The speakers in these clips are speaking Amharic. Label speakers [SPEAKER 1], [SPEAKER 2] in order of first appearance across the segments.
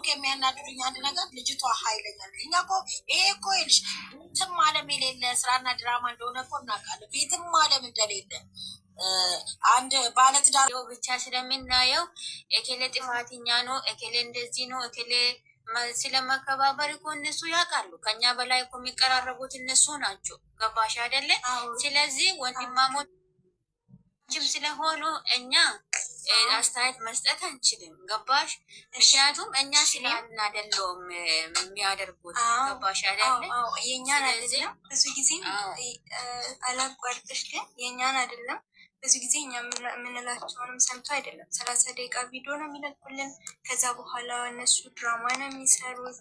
[SPEAKER 1] ብሩክ የሚያናድዱኝ አንድ ነገር ልጅቷ ኃይለኛ እኛ እኮ ይሄ እኮ ይልሽ ቤትም ዓለም የሌለ ስራና ድራማ እንደሆነ እኮ እናውቃለን። ቤትም ዓለም እንደሌለ አንድ ባለትዳር
[SPEAKER 2] ብቻ ስለምናየው ኤኬሌ ጥፋተኛ ነው፣ ኤኬሌ እንደዚህ ነው፣ ኤኬሌ ስለመከባበር እኮ እነሱ ያውቃሉ። ከኛ በላይ እኮ የሚቀራረቡት እነሱ ናቸው። ገባሽ አይደለ? ስለዚህ ወንድማሞችም ስለሆኑ እኛ አስተያየት መስጠት አንችልም። ገባሽ? ምክንያቱም እኛ ስላልን አይደለም የሚያደርጉት። ገባሽ አይደለ?
[SPEAKER 3] የእኛን አይደለም ብዙ ጊዜ አላቋርጥሽ፣ ግን የእኛን አይደለም ብዙ ጊዜ እኛ የምንላቸውንም ሰምቶ አይደለም 30 ደቂቃ ቪዲዮ ነው የሚለቁልን። ከዛ በኋላ እነሱ ድራማ ነው የሚሰሩት።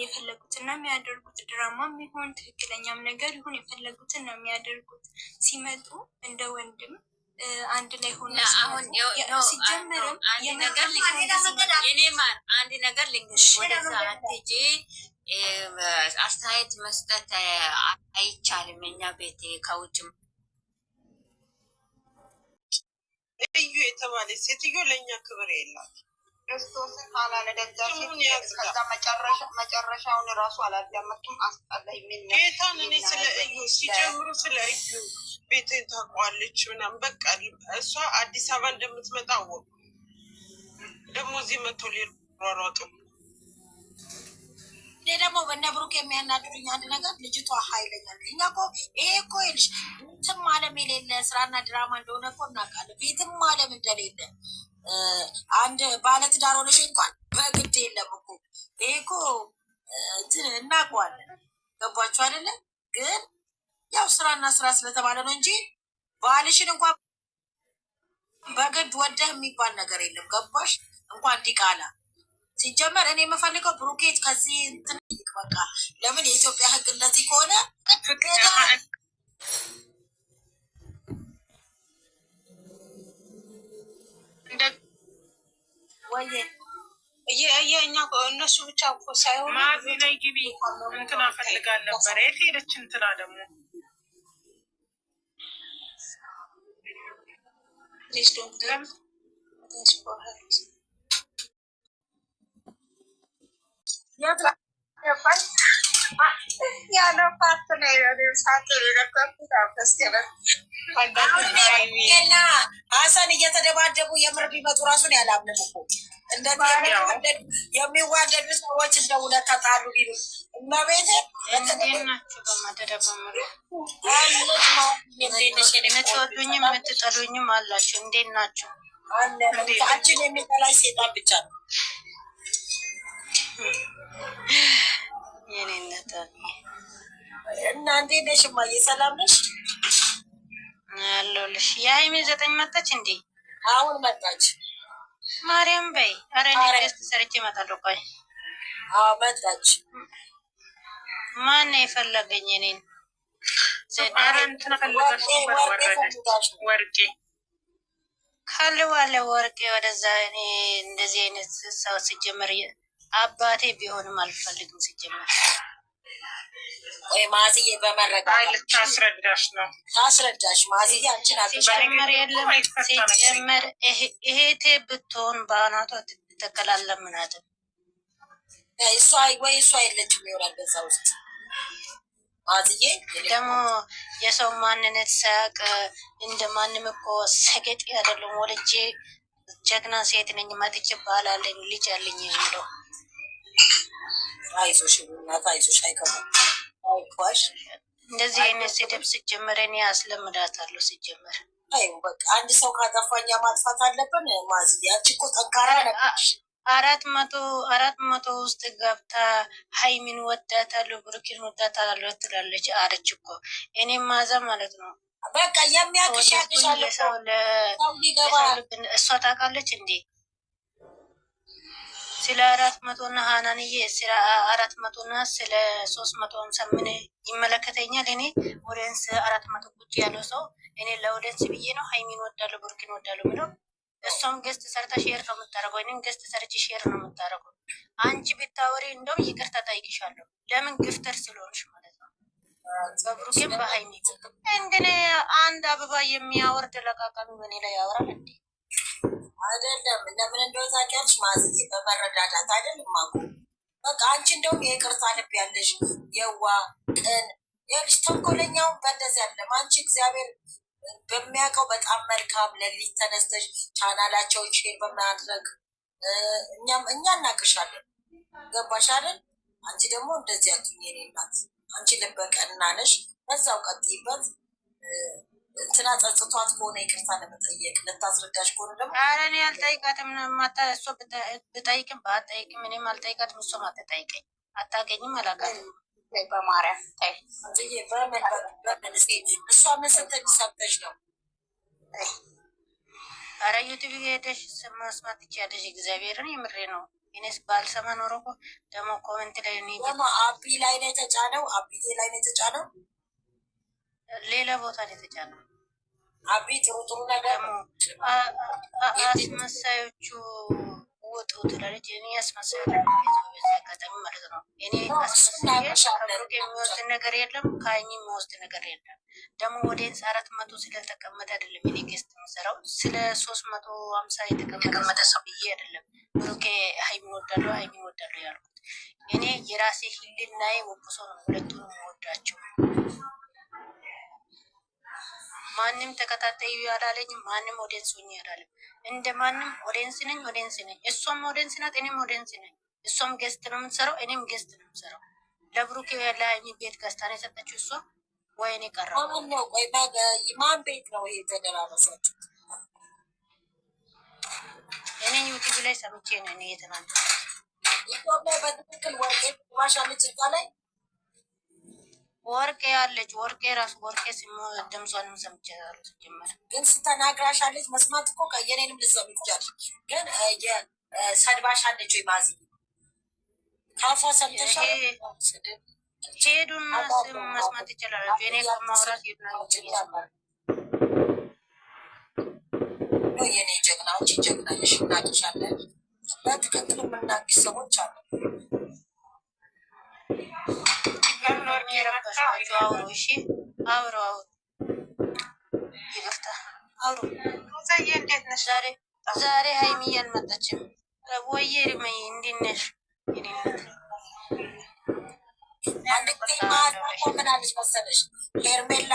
[SPEAKER 3] የፈለጉትን ነው የሚያደርጉት። ድራማ የሚሆን ትክክለኛም ነገር ይሁን የፈለጉትን ነው የሚያደርጉት። ሲመጡ እንደ ወንድም አንድ ላይ ሆነ ሲጀመርም
[SPEAKER 2] አንድ ነገር ልንገርሽ፣ ወደዛ አትሄጂ። አስተያየት መስጠት አይቻልም። እኛ ቤት ከውጭ
[SPEAKER 4] እዩ የተባለ ሴትዮ ለእኛ ክብር የላት።
[SPEAKER 5] ክርስቶስን አላለደጋፊ ከዛ መጨረሻውን ራሱ አላዳመጡም። አስጠላኝ።
[SPEAKER 4] ጌታን እኔ ስለ እዩ ሲጀምሩ ስለ እዩ ቤትን ታውቀዋለች ምናምን በቃ እሷ አዲስ አበባ እንደምትመጣ አወቁ። ደግሞ እዚህ መቶ ሊሯሯጡ
[SPEAKER 1] እኔ ደግሞ በእነ ብሩክ የሚያናድዱኝ አንድ ነገር ልጅቷ ኃይለኛ እኛ እኮ ይሄ እኮ ይልሽ ቤትም ዓለም የሌለ ስራና ድራማ እንደሆነ እኮ እናውቃለን። ቤትም ዓለም እንደሌለ አንድ ባለትዳር ሆነሽ እንኳን በግድ የለም እኮ ይሄ እኮ እናውቀዋለን። ገባችሁ አይደለ? ግን ያው ስራና ስራ ስለተባለ ነው እንጂ ባልሽን እንኳን በግድ ወደህ የሚባል ነገር የለም። ገባሽ? እንኳን ዲቃላ ሲጀመር እኔ የምፈልገው ብሩኬት ከዚህ እንትን በቃ ለምን የኢትዮጵያ ሕግ እንደዚህ ከሆነ
[SPEAKER 4] ወየ እኛ እነሱ ብቻ እኮ ሳይሆን
[SPEAKER 6] ማዚ ላይ ግቢ እንትና ፈልጋል ነበር። የት ሄደች እንትና ደግሞ
[SPEAKER 5] ያለው ፓርት ነው
[SPEAKER 1] ና ሀሰን እየተደባደቡ የምር ቢመጡ ራሱን ያላምንም እኮ የሚዋደዱ ሰዎች እንደ እውነት ተጣሉ ቢሉ እመቤቴ
[SPEAKER 2] የምትወዱኝም የምትጠሉኝም አላችሁ። እንዴት ናችሁ?
[SPEAKER 1] አንቺን የሚጠላሽ ሴጣን ብቻ ነው።
[SPEAKER 2] የኔነት
[SPEAKER 1] እና እንዴት ነሽ እማዬ? ሰላም ነሽ?
[SPEAKER 2] አለሁልሽ። የሀይሚ 9 መጣች እንዴ?
[SPEAKER 1] አሁን መጣች።
[SPEAKER 2] ማርያም በይ። ኧረ እኔ ደስ ሰርቼ እመጣለሁ። ቆይ
[SPEAKER 1] መጣች።
[SPEAKER 2] ማን የፈለገኝ እኔን?
[SPEAKER 6] ወርቄ
[SPEAKER 2] ካልዋለ ወርቄ ወደዛ። እኔ እንደዚህ አይነት ሰው ሲጀመር አባቴ ቢሆንም አልፈልግም ሲጀመር።
[SPEAKER 1] ወይ ማዝዬ በመረጋ
[SPEAKER 6] ልታስረዳሽ ነው።
[SPEAKER 1] ታስረዳሽ ማዝዬ አንቺን
[SPEAKER 2] ሲጀመር የለም ሲጀመር ይሄቴ ብትሆን በአናቷ ትተከላለምናትም
[SPEAKER 1] እሷ ወይ እሷ የለችም ይሆናል በዛ ውስጥ ማዝዬ።
[SPEAKER 2] ደግሞ የሰው ማንነት ሳያውቅ እንደማንም እኮ ሰገጤ አይደለም። ወልጄ ጀግና ሴት ነኝ መጥቼ ባላለኝ ልጅ አለኝ የሚለው
[SPEAKER 1] አይዞሽ እናት አይዞሽ፣ አይከፋም አይኳሽ።
[SPEAKER 2] እንደዚህ አይነት ስድብ ሲጀመር እኔ አስለምዳታለሁ ሲጀመር።
[SPEAKER 1] አይ በቃ አንድ ሰው ካጠፋኛ ማጥፋት አለብን። ማዝዬ አንቺ እኮ ጠንካራ ነሽ።
[SPEAKER 2] 400 ውስጥ ገብታ ሀይሚን ወዳታለሁ ብሩኪን ወዳታለሁ ትላለች አለች እኮ። እኔም ማዛ ማለት ነው
[SPEAKER 1] በቃ የሚያቅሽ ያቅሻል።
[SPEAKER 2] እሷ ታውቃለች እንዴ ስለ 400 እና ሀናንዬ ስለ 400 እና ስለ 350 ምን ይመለከተኛል? እኔ ኦዲየንስ 400 ቁጭ ያለው ሰው እኔ ለኦዲየንስ ብዬ ነው ሀይሚን ወዳለሁ ብሩኪን ወዳለሁ ብለው እሷም ገስት ሰርታ ሼር ነው የምታደርገው። እኔም ገስት ሰርች ሼር ነው የምታደርገው። አንቺ ብታወሪ እንደውም ይቅርታ ጠይቅሻለሁ። ለምን ግፍተር ስለሆንሽ ማለት ነው። በብሩኬም በሀይሚ እንግዲህ አንድ አበባ የሚያወርድ ለቃቃሚ በኔ ላይ ያወራል እንዴ?
[SPEAKER 1] አይደለም ለምን እንደው ታውቂያለሽ ማዝዬ በመረዳዳት አይደለም አቁ በቃ አንቺ እንደውም የይቅርታ ልብ ያለሽ የዋ ቅን ያልሽ ተንኮለኛውን በእንደዚህ ያለም አንቺ እግዚአብሔር በሚያውቀው በጣም መልካም ለሊት ተነስተሽ ቻናላቸውን ሼር በማድረግ እኛ እናቅሻለን። ገባሽ አይደል? አንቺ ደግሞ እንደዚህ አትሁኝ የኔ እናት። አንቺ ልበቀና ነሽ፣ በዛው ቀጥይበት። እንትና ጸጽቷት ከሆነ ይቅርታ ለመጠየቅ ልታስረዳሽ ከሆነ ደግሞ
[SPEAKER 2] ኧረ እኔ አልጠይቃትም። ማታ እሷ ብጠይቅም ባትጠይቅም እኔም አልጠይቃትም። እሷም አትጠይቀኝ፣ አታገኝም፣ አላውቃትም።
[SPEAKER 5] በማርያም ታይ
[SPEAKER 1] በምን እሷ ምን ስትል ሰምተሽ ነው?
[SPEAKER 2] ኧረ ዩቲዩብ ሄደሽ መስማት ትችያለሽ። እግዚአብሔርን የምሬ ነው። እኔስ ባልሰማ ኖሮ እኮ ደግሞ ኮሜንት ላይ
[SPEAKER 1] ደግሞ አቢ ላይ ነው የተጫነው፣ አቢዬ ላይ ነው የተጫነው፣
[SPEAKER 2] ሌላ ቦታ ላይ የተጫነው።
[SPEAKER 1] አቢ ጥሩ ጥሩ ነገር
[SPEAKER 2] አስመሳዮቹ ውጡ ትላለች። እኔ አስመሳይ አጋጣሚ ማለት ነው። እኔ አስመሳይ ከብሩክ የሚወስድ ነገር የለም፣ ከአኝ የሚወስድ ነገር የለም። ደግሞ ወደንስ 400 ስለተቀመጠ አይደለም እኔ ጌስት የምሰራው ስለ 350 የተቀመጠ ሰው ብዬ አይደለም ብሩኬ ሀይሚን ወዳለሁ ሀይሚን ወዳለሁ ያልኩት። እኔ የራሴ ህልናዬ ወብሶ ነው ሁለቱንም ወዳቸው። ማንም ተከታታዩ ያላለኝ ማንም ኦዲየንስ ሆኜ ያላለም እንደ ማንም ኦዲየንስ ነኝ ነኝ። እሷም ኦዲየንስ ናት፣ እኔም ኦዲየንስ ነኝ። እሷም ጌስት ነው የምትሰራው፣ እኔም ጌስት ነው የምሰራው። ለብሩክ ያለ ሀይሚ ቤት ገዝታ ነው የሰጠችው እሷ። ወይኔ ቀረ
[SPEAKER 1] ነው። ቆይ ማን ቤት ነው ይሄ ተደራረሳችሁ?
[SPEAKER 2] እኔ ዩቲዩብ ላይ ሰምቼ ነው እኔ የተናገርኩት።
[SPEAKER 1] ኢትዮጵያ በትክክል ወርቄ ማሻለች እዛ ላይ
[SPEAKER 2] ወርቄ ያለች ወርቄ ራሱ ወርቄ ሲሞ ድምጿንም ሰምቻለሁ። ጀመረ
[SPEAKER 1] ግን ስተናግራሻለች መስማት እኮ የኔንም ልትሰሚ ትችያለሽ። ግን ሰድባሻለች ወይ ማዚ ካፏ ሰምተሻል?
[SPEAKER 2] ሄዱን መስማት ይችላል። እኔ ከማውራት
[SPEAKER 1] የኔ ጀግና አንቺ ጀግና ነሽ፣ እናቅሻለን። በትክክል የምናቅሽ ሰዎች አሉ።
[SPEAKER 2] የረበሻቸው አውሩ፣ እሺ አውሩ፣ ይቅርታ አውሩ።
[SPEAKER 6] እንዴት ነሽ?
[SPEAKER 2] ዛሬ ሀይሚ አልመጣችም። ወይዬ ሪመይ እንዴት ነሽ?
[SPEAKER 1] አንድ ጊዜ ምን አለች መሰለሽ ሄርሜላ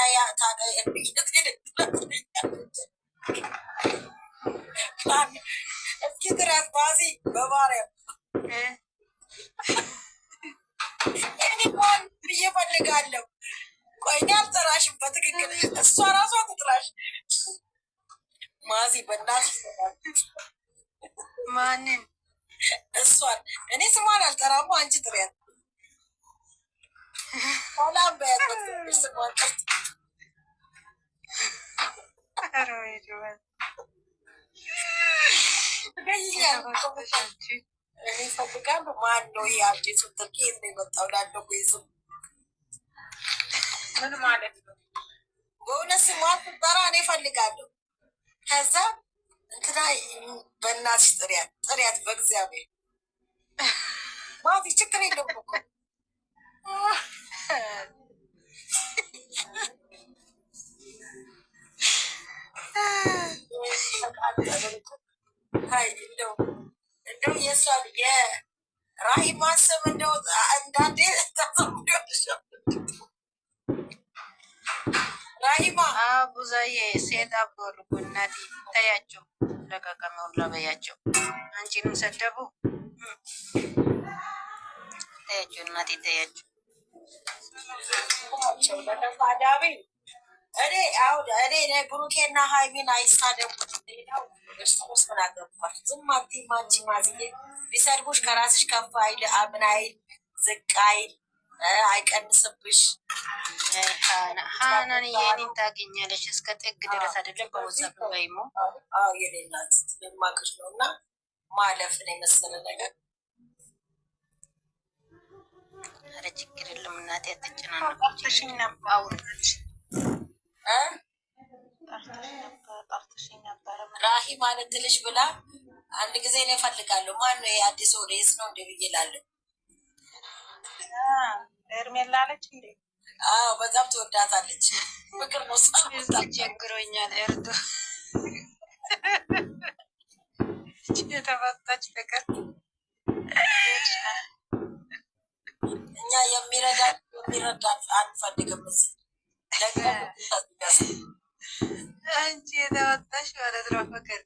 [SPEAKER 1] እስኪ ድረስ ባዚ በማርያም ሆን ብዬ ፈልጋለሁ። ቆይ እኔ አልጠራሽም በትክክል እሷ ራሷ ትጥራሽ። ማዚ በእናትሽ
[SPEAKER 2] ማንን?
[SPEAKER 1] እሷን እኔ ስሟን አልጠራሙ፣ አንቺ ጥሪያት። ሰላም በያት ስሟን ቀርት እኔ ፈልጋለሁ። ማን ነው ይሄ አዲሱ ትርኬት ነው የመጣው? ላለው ስም
[SPEAKER 6] ምን ማለት ነው?
[SPEAKER 1] በእውነት ስሟን ትጠራ እኔ ፈልጋለሁ። ከዛ እንትና በእናትሽ ጥሪያት ጥሪያት፣ በእግዚአብሔር ማዚ ችግር የለም እኮ እንደው የእሷ የራሂማን ስም እንደው አንዳንዴ ራሂማ
[SPEAKER 2] ቡዛዬ ሴት አብዶል እናቴ ተያቸው፣ ለቀቀመው ለበያቸው። አንቺንም ሰደቡ ተያቸው፣ እናቴ ተያቸው።
[SPEAKER 1] ለተፋዳቢ እኔ ብሩኬና ሀይሚን አይሳደቡ። ሌላው እርስ ምን አገባሽ? ዝም አትይም አንቺ ማዝዬ። ቢሰድቡሽ ከራስሽ ከፍ አይል፣ ምን አይል፣ ዝቅ አይል፣ አይቀንስብሽ።
[SPEAKER 2] ሀናን የኔን ታገኛለሽ እስከ ጥግ ድረስ አይደለም በወሰብ ወይሞ
[SPEAKER 1] የሌላት ልማቅሽ ነው እና ማለፍን የመሰለ ነገር።
[SPEAKER 2] ኧረ ችግር የለም እናቴ አትጨናነቁ። አውርች ጠርተሽኝ ነበረ
[SPEAKER 1] ራሂ ማለት ትልሽ ብላ አንድ ጊዜ ነው እፈልጋለሁ። ማን ነው የአዲስ ወደስ ነው እንደ ብዬ እላለሁ።
[SPEAKER 6] ሄርሜላ አለች እንዴ?
[SPEAKER 1] አዎ በጣም ትወዳታለች። ፍቅር ነው።
[SPEAKER 2] ቸግሮኛል። እርዱ የተፈታች ፍቅር
[SPEAKER 1] እኛ የሚረዳ አንፈልግም። እዚህ
[SPEAKER 2] አንቺ የተፈታሽ ማለት ነው ፍቅር።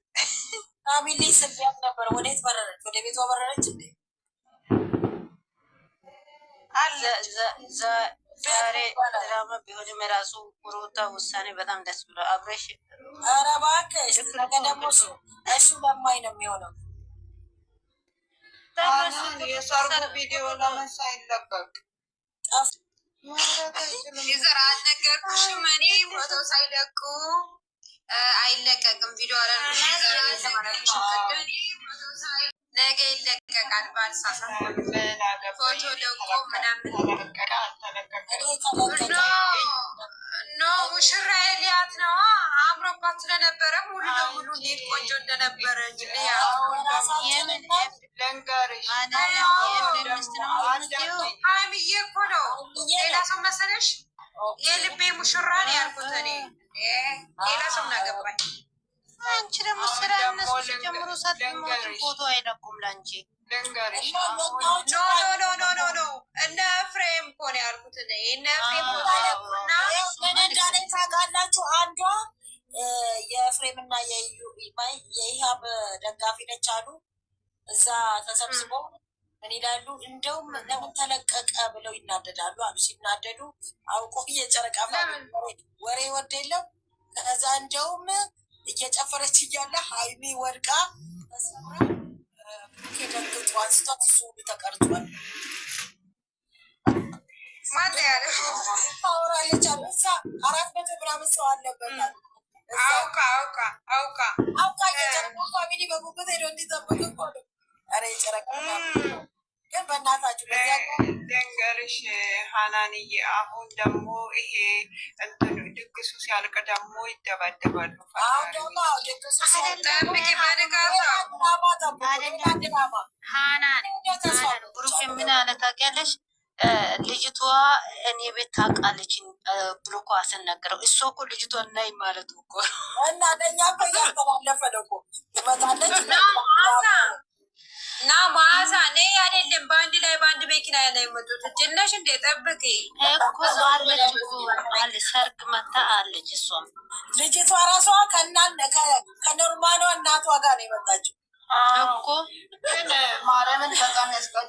[SPEAKER 1] ፋሚሊ ስቢያት ነበር። ወዴት በረረች? ወደ ቤቷ በረረች እንዴ?
[SPEAKER 2] ዛሬ ድራማ ቢሆንም የራሱ ሩታ ውሳኔ በጣም ደስ ብሎ አብረሽ።
[SPEAKER 1] ኧረ እባክሽ ነገ ደግሞ እሱ ለማኝ ነው የሚሆነው።
[SPEAKER 4] የሰርጉ ቪዲዮ ለመሳ ይለቀቅ
[SPEAKER 3] ይዘራ አልነገርኩሽም? እኔ ፎቶ ሳይለቁ አይለቀቅም ቪዲዮ አለ። ነገ ይለቀቃል። ባልሳሳት ፎቶ ለቆ ምናምን ኖ ሙሽራ ኤልያት ነው አምሮባት ስለነበረ ሙሉ ለሙሉ እንዴት ቆንጆ እንደነበረች ሀይሚዬ እኮ ነው። ሌላ ሰው መሰለሽ? የልቤ ሙሽራ ነው ያልኩት እኔ። ሌላ ሰው እናገባኝ።
[SPEAKER 2] አንቺ ደግሞ ስራ እነሱ ሲጀምሩ ሳትሞቱ ፎቶ አይለቁም ለአንቺ።
[SPEAKER 1] ኖ እነ ፍሬም እኮ ነው ያልኩት እኔ። እነ ፍሬም ፎቶ አይለቁምና ምን እንዳለ ታውቃላችሁ? አንዷ የፍሬምና የኢሃብ ደጋፊ ነች አሉ። እዛ ተሰብስበው ምን ይላሉ? እንደውም ለምን ተለቀቀ ብለው ይናደዳሉ አሉ። ሲናደዱ አውቆ የጨረቃ ወሬ ወደ የለም። ከዛ እንደውም እየጨፈረች እያለ ሀይሚ ወድቃ ተሰብራ ደንግጦ አንስቷት እሱ ሁሉ ተቀርጿል።
[SPEAKER 3] ማን ያለ
[SPEAKER 1] ታወራለች አሉ። እዛ 400 ምናምን ሰው አለበት።
[SPEAKER 3] አውቃ
[SPEAKER 1] የጨረቃ ፋሚሊ በጉበት ሄዶ እንዲጠብቅ እኮ ነው። ኧረ የጨረቃ ግን በእናታችሁ
[SPEAKER 4] ደንገርሽ ሀናንዬ። አሁን ደግሞ ይሄ እንትኑ ድግሱ ሲያልቅ ደግሞ ይደባደባሉ።
[SPEAKER 1] አሁን ደግሞ ድግሱ
[SPEAKER 2] ብሩክ ምን አለ ታውቂያለሽ? ልጅቷ እኔ ቤት ታውቃለች ብሎ እኮ አስነገረው። እሷ እኮ ልጅቷ እናይ ማለት እኮ
[SPEAKER 1] እና ለእኛ እኮ እያስተላለፈ ነው እኮ ትመጣለች
[SPEAKER 3] እና ማዛ ኔ አይደለም በአንድ ላይ በአንድ መኪና ላይ የመጡት ጅነሽ እንደ ጠብቂ
[SPEAKER 2] እኮ አለች እኮ አለ ሰርግ መታ አለች። እሷም
[SPEAKER 1] ልጅቷ ራሷ ከኖርማኗ እናቷ ጋር ነው የመጣችው
[SPEAKER 2] እኮ።
[SPEAKER 4] ግን ማርያምን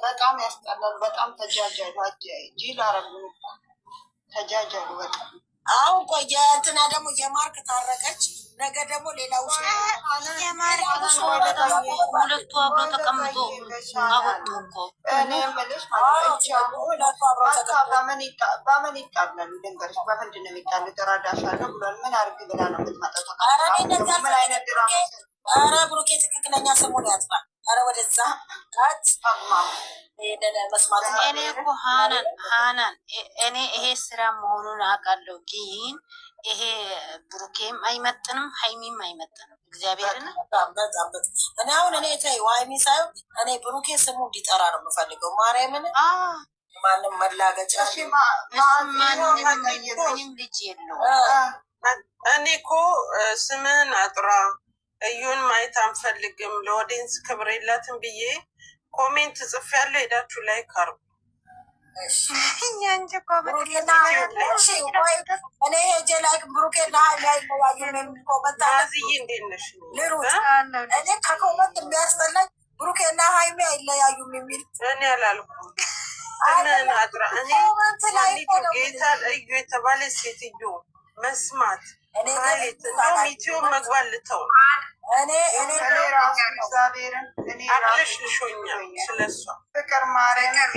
[SPEAKER 4] በጣም ያስጠላል። በጣም ተጃጃሉ። ጂል አረብ ተጃጃሉ በጣም።
[SPEAKER 1] አሁን ቆየ እንትና ደግሞ የማርክ ታረቀች። ነገ ደግሞ ሌላ ውሽ
[SPEAKER 2] ሁለቱ አብሮ ተቀምጦ አወጡ እኮ።
[SPEAKER 4] እኔ የምልሽ በምን ይጣላሉ? ድንገርሽ በምንድን ነው የሚጣሉ? ተራዳሻለሁ ብሏል። ምን አርግ ብላ ነው የምትመጣው? ምን አይነት ድራማ?
[SPEAKER 1] ኧረ ብሩኬ ትክክለኛ ስሙን ያጥፋል። ኧረ ወደዛ መስማት
[SPEAKER 2] እኔ እኮ ሀናን እኔ ይሄ ስራ መሆኑን አውቃለሁ፣ ግን ይሄ ብሩኬም አይመጥንም ሀይሚም አይመጥንም። እግዚአብሔርን
[SPEAKER 1] እኔ አሁን እኔ ተይው ሀይሚ ሳይሆን እኔ ብሩኬ ስሙ እንዲጠራ ነው የምፈልገው። ማርያምን ማንም መላገጫ
[SPEAKER 2] ምንም ልጅ የለው።
[SPEAKER 4] እኔ እኮ ስምህን አጥራ እዩን ማየት አንፈልግም ለኦዲየንስ ክብር የላትም ብዬ ኮሜንት ጽፍ ያለው ሄዳችሁ ላይ ካርቡ
[SPEAKER 1] እኔ ሄጄ ላይ ብሩኬና
[SPEAKER 4] ሀይሚ እንዴት ነሽ?
[SPEAKER 1] እኔ ከኮመንት የሚያስጠላኝ ብሩኬና ሀይሚ አይለያዩም የሚል
[SPEAKER 4] እኔ አላልኩም። ስምህን አጥራ እኔ ጌታን እዩ የተባለ ሴትዮ መስማት ሚትዮ መግባት ልተው አቅለሽልሾኛል። ስለሷ
[SPEAKER 3] ፍቅር ማርያም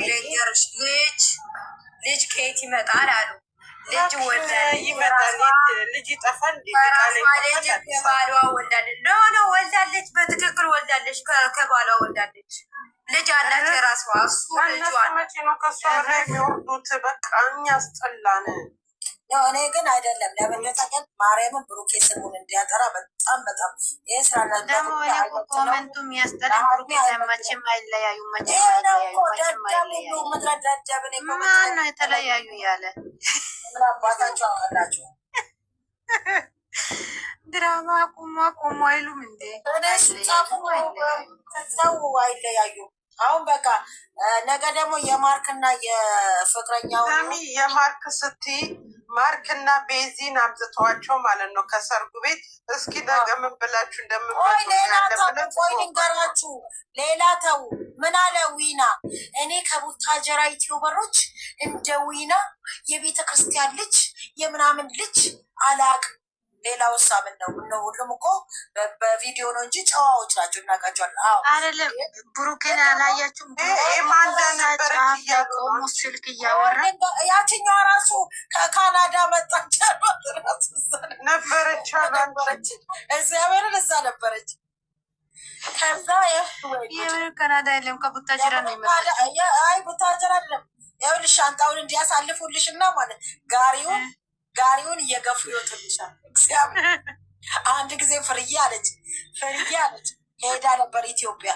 [SPEAKER 3] ልጅ ከየት ይመጣል አሉ። ልጅ
[SPEAKER 4] ይመጣል። ልጅ ይጠፋል።
[SPEAKER 3] ባሏ ወልዳለች። ኖ ወልዳለች፣ በትክክል ወልዳለች። ከባሏ ወልዳለች። ልጅ አላት የራሷ። እሱ ልጇ
[SPEAKER 4] መቼ ነው ከሷ ላይ የሚወርዱት? በቃ እኛ አስጠላን።
[SPEAKER 1] እኔ ግን አይደለም ለበለጠቀን ማርያምን ብሩኬ ስሙን እንዲያጠራ በጣም ይህ ስራ
[SPEAKER 2] ደግሞ እኔ እኮ ኮመንቱ የሚያስጠላኝ ብሩኬ መቼም አይለያዩ ማን ነው የተለያዩ ያለ
[SPEAKER 1] አባታቸው አላቸው።
[SPEAKER 2] ድራማ ቆሞ አይሉም እንዴ?
[SPEAKER 1] ከዛው አይለያዩ። አሁን በቃ ነገ ደግሞ የማርክና የፍቅረኛው
[SPEAKER 4] የማርክ ስትይ ማርክና ቤዚን አምጥተዋቸው ማለት ነው ከሰርጉ ቤት። እስኪ ነገ ምን ብላችሁ
[SPEAKER 1] ቆይ ልንገራችሁ። ሌላ ተው። ምን አለ ዊና? እኔ ከቡታጀራ ዩቲዩበሮች እንደ ዊና የቤተ ክርስቲያን ልጅ የምናምን ልጅ አላቅም። ሌላው ሳምን ነው ነው። ሁሉም እኮ በቪዲዮ ነው እንጂ ጨዋዎች ናቸው። እናውቃቸዋለን።
[SPEAKER 2] አይደለም ብሩኬን አላያችሁም?
[SPEAKER 4] ማንዳ ነበረች እያሉ
[SPEAKER 2] ስልክ እያወራ
[SPEAKER 1] ያችኛዋ ራሱ ከካናዳ መጣች
[SPEAKER 4] ነበረች
[SPEAKER 1] እግዚአብሔርን እዛ ነበረች። ከዛ
[SPEAKER 2] ካናዳ የለም ከቡታጀራ ነው ይመጣ።
[SPEAKER 1] አይ ቡታጀራ አይደለም። ይኸውልሽ ሻንጣውን እንዲያሳልፉልሽ እና ማለት ጋሪውን እየገፉ ይወጡልሻል። እግዚአብሔር አንድ ጊዜ ፍርዬ አለች ሄዳ ነበር ኢትዮጵያ